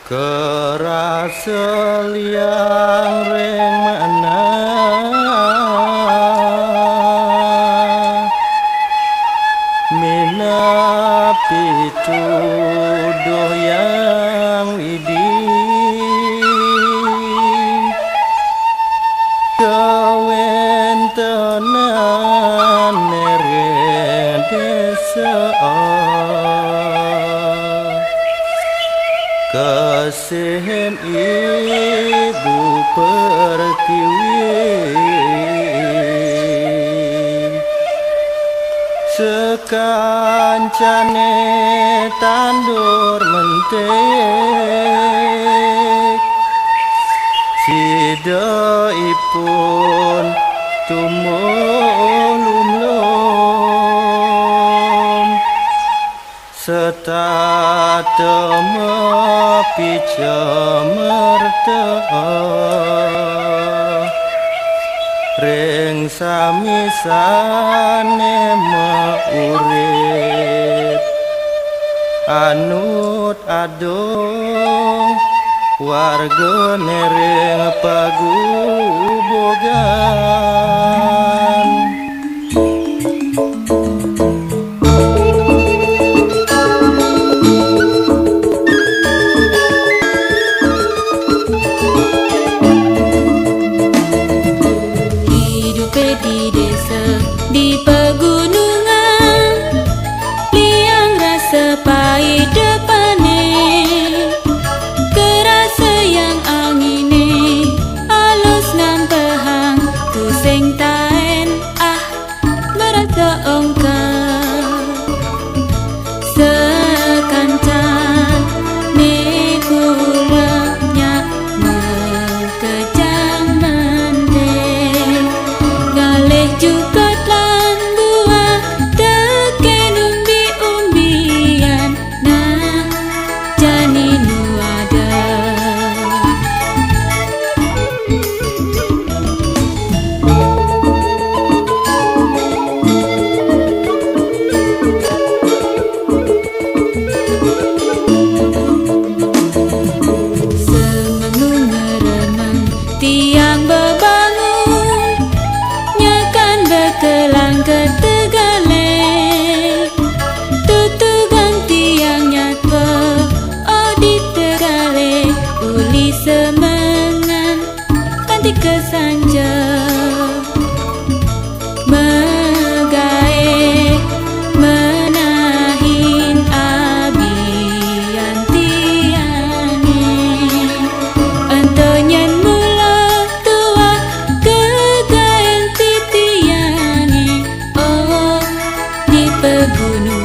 Kerasa liang reng mana mina pituduh yang idi kawentenan nere desa kasihan ibu pertiwi sekancane tandur mentek sidaipun tumulum setatema picamerta ring samisane maurip anut adong warga nereng pagubogan. Di desa, di pegunungan, liang rasa pahit depane, kerasa yang angine, halus nampahang, tuseng taen, merata ongkar, sekancan, nekulanya, mekejang mendek. Juga telan buah teken umbi-umbian nah jani nu ada semenung ngeremang tiang bebangun kelang ketegalek tutugan tiang nyatwa di tegalek uli semengan kanti kesanja megae menahin abian tiange entonyen mula tua kegaen titiange di pegunungan.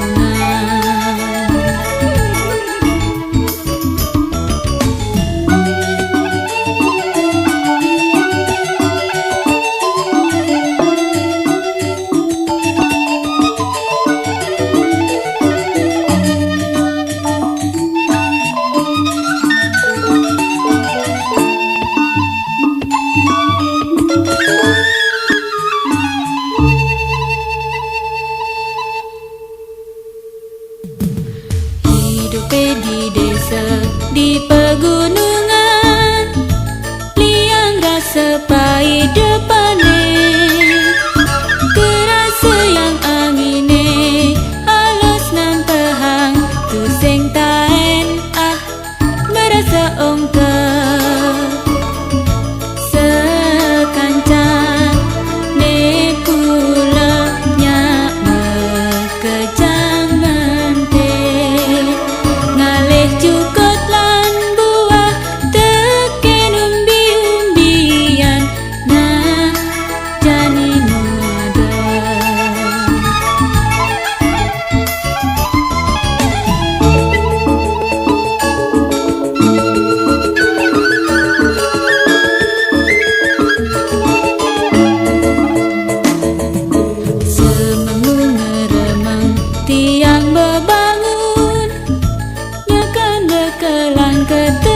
Di desa, di pegunungan, liang rasa pahit depane, kerasa yang angine, halus nampahang, tuseng taen, merasa ongkar, sekancan, nekulanya mekejang mentek. Juga telan buah teken umbi-umbian nah jani nu ada semengung ngeremang tiang bebangun kelang ketegalek